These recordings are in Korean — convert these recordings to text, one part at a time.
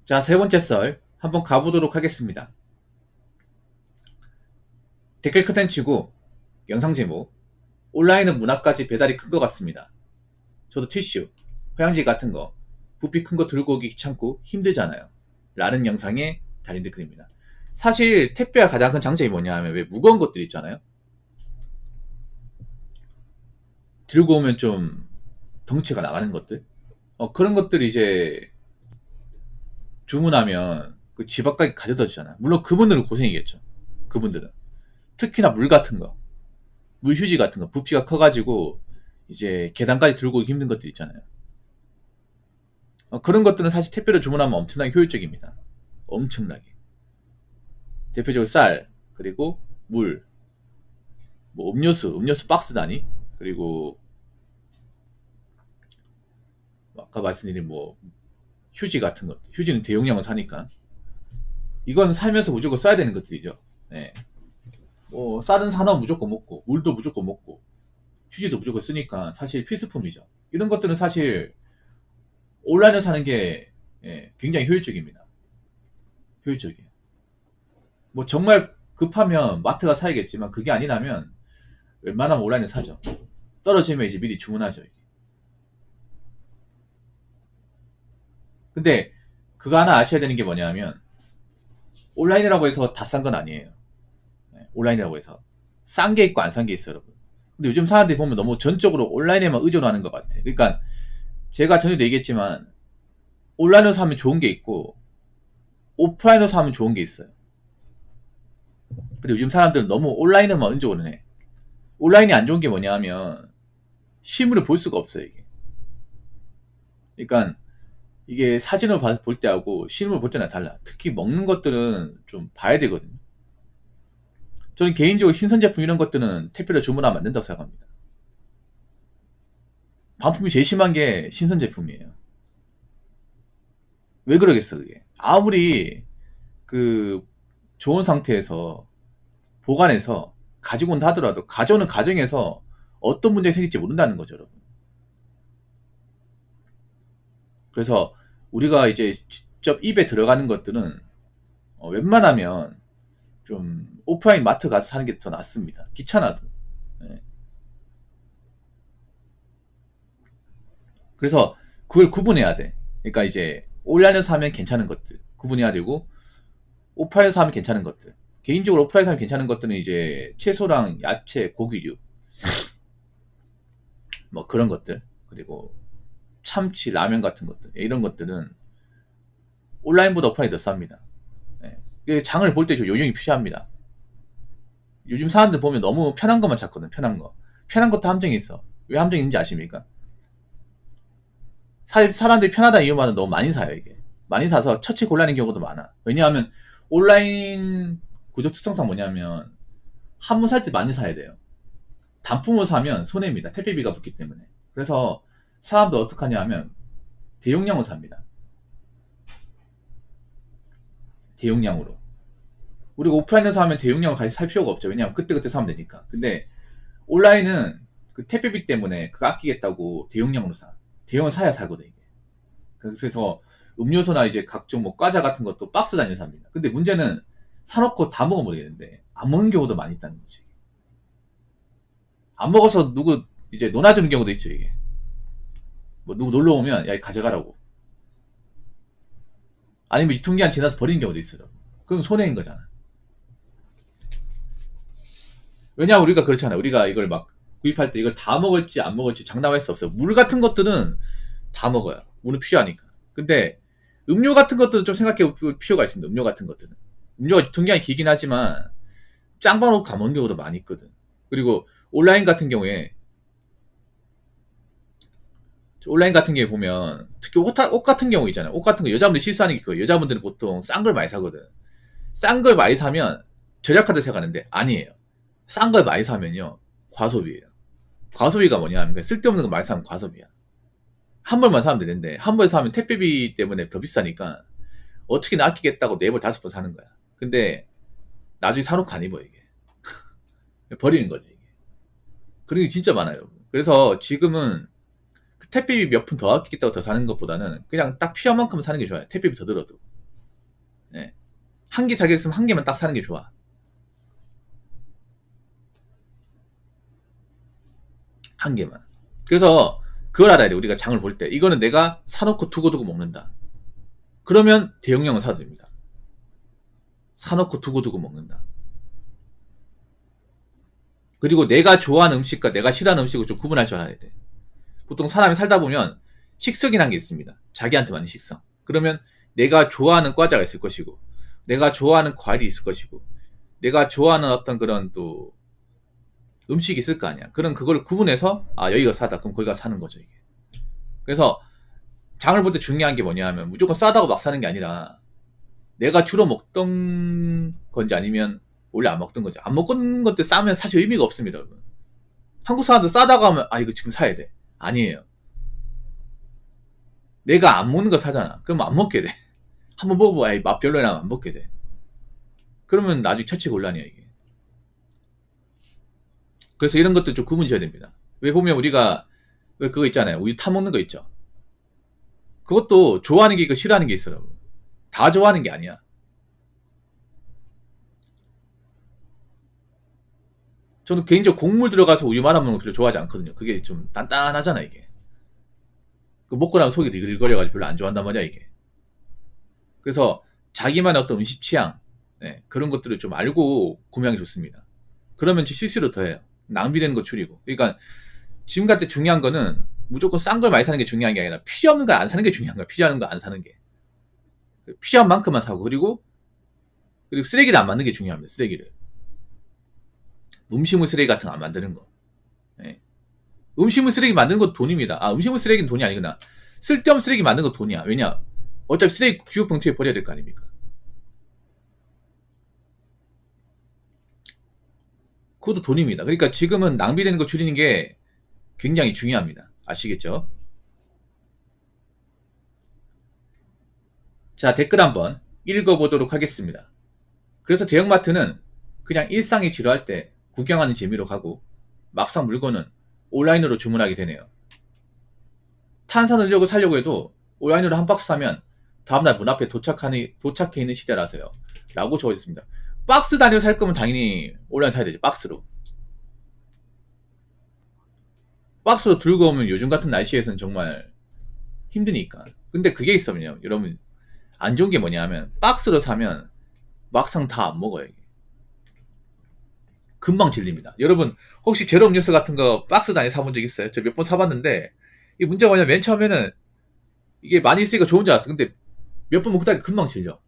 자, 세 번째 썰 한번 가보도록 하겠습니다. 댓글 컨텐츠고 영상 제목 온라인은 문화까지 배달이 큰 것 같습니다. 저도 티슈, 휴양지 같은 거 부피 큰 거 들고 오기 귀찮고 힘들잖아요. 라는 영상에 달린 댓글입니다. 사실 택배가 가장 큰 장점이 뭐냐 하면 왜 무거운 것들 있잖아요. 들고 오면 좀 덩치가 나가는 것들. 그런 것들이 이제 주문하면 그 집 앞까지 가져다 주잖아요. 물론 그분들은 고생이겠죠. 그분들은. 특히나 물 같은 거. 물휴지 같은 거 부피가 커가지고 이제 계단까지 들고 오기 힘든 것들 있잖아요. 그런 것들은 사실 택배로 주문하면 엄청나게 효율적입니다. 엄청나게. 대표적으로 쌀, 그리고 물, 뭐 음료수 박스 단위, 그리고 아까 말씀드린 뭐 휴지 같은 것, 휴지는 대용량을 사니까 이건 살면서 무조건 써야 되는 것들이죠. 네. 뭐 쌀은 사놓으면 무조건 먹고, 물도 무조건 먹고, 휴지도 무조건 쓰니까 사실 필수품이죠. 이런 것들은 사실 온라인을 사는 게 굉장히 효율적입니다. 효율적이에요. 뭐 정말 급하면 마트 가 사야겠지만 그게 아니라면 웬만하면 온라인을 사죠. 떨어지면 이제 미리 주문하죠. 이게. 근데 그거 하나 아셔야 되는 게 뭐냐면 온라인이라고 해서 다 싼 건 아니에요. 온라인이라고 해서 싼 게 있고 안 싼 게 있어요, 여러분. 근데 요즘 사람들이 보면 너무 전적으로 온라인에만 의존하는 것 같아. 그러니까 제가 전에도 얘기했지만 온라인으로 사면 좋은 게 있고 오프라인으로 사면 좋은 게 있어요. 근데 요즘 사람들은 너무 온라인에만 의존을 해. 온라인이 안 좋은 게 뭐냐 하면 실물을 볼 수가 없어요, 이게. 그러니까 이게 사진을 볼 때하고 실물 볼 때는 달라. 특히 먹는 것들은 좀 봐야 되거든요. 저는 개인적으로 신선 제품 이런 것들은 택배로 주문하면 안 된다고 생각합니다. 반품이 제일 심한 게 신선 제품이에요. 왜 그러겠어, 그게. 아무리 그 좋은 상태에서 보관해서 가지고 온다 하더라도 가져오는 과정에서 어떤 문제가 생길지 모른다는 거죠, 여러분. 그래서 우리가 이제 직접 입에 들어가는 것들은 웬만하면 좀 오프라인 마트 가서 사는 게 더 낫습니다. 귀찮아도. 네. 그래서 그걸 구분해야 돼. 그러니까 이제 온라인에서 사면 괜찮은 것들 구분해야 되고 오프라인에서 사면 괜찮은 것들. 개인적으로 오프라인에서 사면 괜찮은 것들은 이제 채소랑 야채, 고기류 뭐 그런 것들 그리고 참치, 라면 같은 것들 이런 것들은 온라인보다 오프라인이 더 쌉니다. 네. 장을 볼 때 요령이 필요합니다. 요즘 사람들 보면 너무 편한 것만 찾거든. 편한 거. 편한 것도 함정이 있어. 왜 함정이 있는지 아십니까? 사람들이 편하다는 이유만은 너무 많이 사요, 이게. 많이 사서 처치 곤란인 경우도 많아. 왜냐하면 온라인 구조 특성상 뭐냐면 한 번 살 때 많이 사야 돼요. 단품을 사면 손해입니다. 택배비가 붙기 때문에. 그래서 사람들 어떻게 하냐 하면 대용량으로 삽니다. 대용량으로. 우리가 오프라인에서 하면 대용량을 같이 살 필요가 없죠. 왜냐하면 그때그때 사면 되니까. 근데 온라인은 그 택배비 때문에 그거 아끼겠다고 대용량으로 사. 대용을 사야 사거든, 이게. 그래서 음료수나 이제 각종 뭐 과자 같은 것도 박스 단위로 삽니다. 근데 문제는 사놓고 다 먹으면 되겠는데 안 먹는 경우도 많이 있다는 거지. 안 먹어서 누구 이제 논아주는 경우도 있죠, 이게. 뭐 누구 놀러 오면 야, 가져가라고. 아니면 유통기한 지나서 버리는 경우도 있어요. 그럼 손해인 거잖아. 왜냐하면 우리가 그렇잖아요. 우리가 이걸 막 구입할 때 이걸 다 먹을지 안 먹을지 장담할 수 없어요. 물 같은 것들은 다 먹어요. 물은 필요하니까. 근데 음료 같은 것들은 좀 생각해 볼 필요가 있습니다. 음료 같은 것들은. 음료가 유통기한이 길긴 하지만 짱 봐놓고 가먹는 경우도 많이 있거든. 그리고 온라인 같은 경우에 보면 특히 옷 같은 경우 있잖아요. 옷 같은 거 여자분들이 실수하는 게 그거예요. 여자분들은 보통 싼 걸 많이 사거든. 싼 걸 많이 사면 절약하다 생각하는데 아니에요. 싼 걸 많이 사면요 과소비예요. 과소비가 뭐냐 하면 쓸데없는 거 많이 사면 과소비야. 한 벌만 사면 되는데 한 벌 사면 택배비 때문에 더 비싸니까 어떻게나 아끼겠다고 네 벌 다섯 벌 사는 거야. 근데 나중에 사놓고 안 입어 이게. 버리는 거지 이게. 그런 게 진짜 많아요. 그래서 지금은 그 택배비 몇 푼 더 아끼겠다고 더 사는 것보다는 그냥 딱 필요한 만큼 사는 게 좋아요. 택배비 더 들어도. 예. 한 개 사겠으면 한 개만 딱 사는 게 좋아. 한 개만. 그래서 그걸 알아야 돼. 우리가 장을 볼 때. 이거는 내가 사놓고 두고두고 먹는다. 그러면 대용량을 사도 됩니다. 사놓고 두고두고 먹는다. 그리고 내가 좋아하는 음식과 내가 싫어하는 음식을 좀 구분할 줄 알아야 돼. 보통 사람이 살다 보면 식성이라는 게 있습니다. 자기한테 맞는 식성. 그러면 내가 좋아하는 과자가 있을 것이고, 내가 좋아하는 과일이 있을 것이고, 내가 좋아하는 어떤 그런 또 음식이 있을 거 아니야. 그럼 그걸 구분해서 아 여기가 싸다. 그럼 거기가 사는 거죠 이게. 그래서 장을 볼 때 중요한 게 뭐냐 하면 무조건 싸다고 막 사는 게 아니라 내가 주로 먹던 건지 아니면 원래 안 먹던 건지. 안 먹던 것들 싸면 사실 의미가 없습니다 여러분. 한국 사람들 싸다고 하면 아 이거 지금 사야 돼. 아니에요. 내가 안 먹는 거 사잖아. 그럼 안 먹게 돼. 한번 먹어봐. 아이 맛 별로야 안 먹게 돼. 그러면 나중에 처치곤란이야 이게. 그래서 이런 것도 좀 구분 지어야 됩니다. 왜 보면 우리가 왜 그거 있잖아요. 우유 타 먹는 거 있죠. 그것도 좋아하는 게 있고 싫어하는 게 있어요. 다 좋아하는 게 아니야. 저는 개인적으로 곡물 들어가서 우유 말아 먹는 거 별로 좋아하지 않거든요. 그게 좀 단단하잖아 이게. 그 먹고 나면 속이 리글리글거려가지고 별로 안 좋아한단 말이야 이게. 그래서 자기만의 어떤 음식 취향 네, 그런 것들을 좀 알고 구매하는 게 좋습니다. 그러면 실수로 더해요. 낭비되는 거 줄이고. 그러니까 지금 같은 중요한 거는 무조건 싼 걸 많이 사는 게 중요한 게 아니라 필요 없는 거 안 사는 게 중요한 거야. 필요한 거 안 사는 게. 필요한 만큼만 사고 그리고 쓰레기를 안 만드는 게 중요합니다. 쓰레기를. 음식물 쓰레기 같은 거 안 만드는 거. 네. 음식물 쓰레기 만드는 것도 돈입니다. 아 음식물 쓰레기는 돈이 아니구나. 쓸데없는 쓰레기 만드는 거 돈이야. 왜냐 어차피 쓰레기 규격봉투에 버려야 될 거 아닙니까? 그것도 돈입니다. 그러니까 지금은 낭비되는 거 줄이는 게 굉장히 중요합니다. 아시겠죠? 자, 댓글 한번 읽어보도록 하겠습니다. 그래서 대형마트는 그냥 일상이 지루할 때 구경하는 재미로 가고 막상 물건은 온라인으로 주문하게 되네요. 탄산음료 사려고 해도 온라인으로 한 박스 사면 다음날 문 앞에 도착해 있는 시대라서요. 라고 적어졌습니다. 박스 단위로 살 거면 당연히 온라인 사야 되죠. 박스로. 박스로 들고 오면 요즘 같은 날씨에서는 정말 힘드니까. 근데 그게 있으면요. 여러분 안 좋은 게 뭐냐 하면 박스로 사면 막상 다 안 먹어요. 이게. 금방 질립니다. 여러분 혹시 제로 음료수 같은 거 박스 단위 사본 적 있어요? 저 몇 번 사봤는데 이 문제가 뭐냐면 맨 처음에는 이게 많이 있으니까 좋은 줄 알았어. 근데 몇 번 먹다가 금방 질려.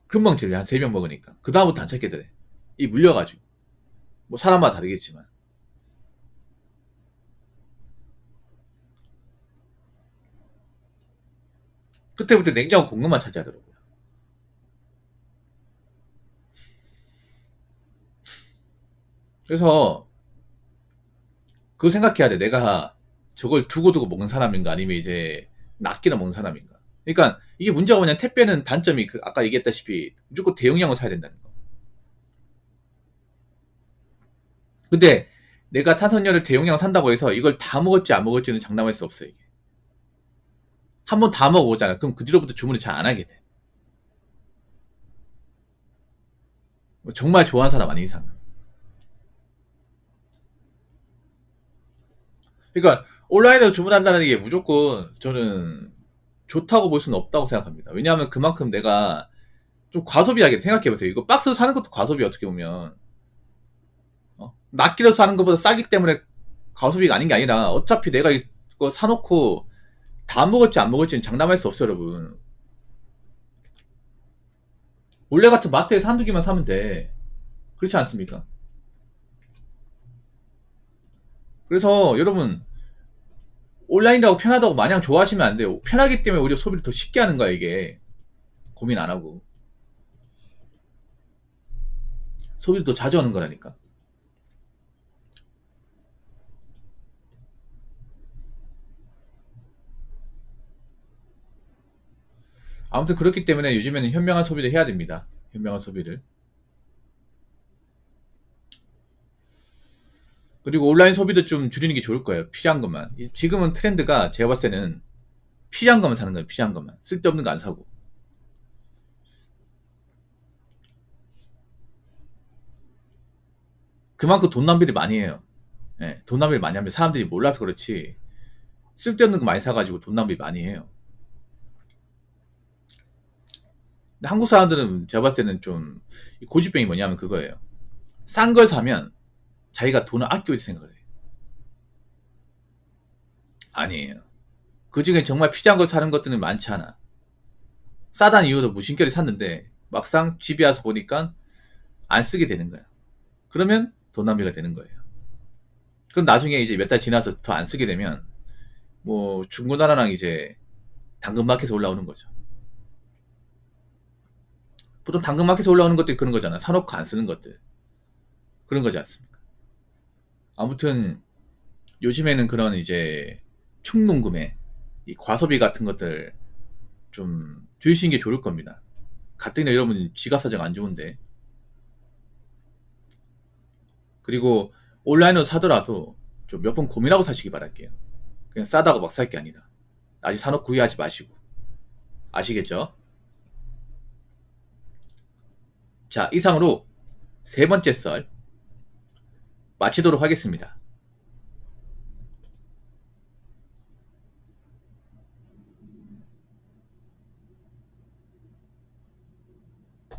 금방 질려. 한 3병 먹으니까. 그 다음부터 안 찾게 되네. 이 물려가지고. 뭐 사람마다 다르겠지만. 그때부터 냉장고 공급만 차지하더라고요. 그래서 그거 생각해야 돼. 내가 저걸 두고두고 먹는 사람인가 아니면 이제 낱개나 먹는 사람인가. 그러니까 이게 문제가 뭐냐면 택배는 단점이 아까 얘기했다시피 무조건 대용량을 사야 된다는 거. 근데 내가 탄산열을 대용량 산다고 해서 이걸 다 먹었지 안 먹었지는 장담할 수 없어요. 이게. 한번 다 먹어보잖아. 그럼 그 뒤로부터 주문을 잘 안 하게 돼. 뭐 정말 좋아하는 사람 아닌 이상은. 그러니까 온라인으로 주문한다는 게 무조건 저는 좋다고 볼 수는 없다고 생각합니다. 왜냐하면 그만큼 내가 좀 과소비하게 생각해보세요. 이거 박스 사는 것도 과소비 어떻게 보면 낱개로 사는 것보다 싸기 때문에 과소비가 아닌 게 아니라 어차피 내가 이거 사놓고 다 먹을지 안 먹을지는 장담할 수 없어요 여러분. 원래 같은 마트에서 한두 개만 사면 돼. 그렇지 않습니까? 그래서 여러분 온라인이라고 편하다고 마냥 좋아하시면 안 돼요. 편하기 때문에 오히려 소비를 더 쉽게 하는 거야 이게. 고민 안 하고 소비를 더 자주 하는 거라니까. 아무튼 그렇기 때문에 요즘에는 현명한 소비를 해야 됩니다. 현명한 소비를. 그리고 온라인 소비도 좀 줄이는 게 좋을 거예요. 필요한 것만. 지금은 트렌드가 제가 봤을 때는 필요한 것만 사는 거예요. 필요한 것만. 쓸데없는 거 안 사고. 그만큼 돈 낭비를 많이 해요. 예, 돈 낭비를 많이 하면 사람들이 몰라서 그렇지 쓸데없는 거 많이 사가지고 돈 낭비 많이 해요. 근데 한국 사람들은 제가 봤을 때는 좀 고집병이 뭐냐면 그거예요. 싼 걸 사면 자기가 돈을 아끼고 있을 생각을 해요. 아니에요. 그 중에 정말 필요한 걸 사는 것들은 많지 않아. 싸다는 이유로 무심결에 샀는데 막상 집에 와서 보니까 안 쓰게 되는 거야. 그러면 돈 낭비가 되는 거예요. 그럼 나중에 이제 몇 달 지나서 더 안 쓰게 되면 뭐 중고나라랑 이제 당근마켓에 올라오는 거죠. 보통 당근마켓에 올라오는 것들이 그런 거잖아. 사놓고 안 쓰는 것들. 그런 거지 않습니까? 아무튼 요즘에는 그런 이제 충동구매, 이 과소비 같은 것들 좀 줄이시는 게 좋을 겁니다. 가뜩이나 여러분 지갑 사정 안 좋은데. 그리고 온라인으로 사더라도 좀 몇 번 고민하고 사시기 바랄게요. 그냥 싸다고 막 살 게 아니다. 아직 사놓고 후회하지 마시고. 아시겠죠? 자, 이상으로 세 번째 썰 마치도록 하겠습니다.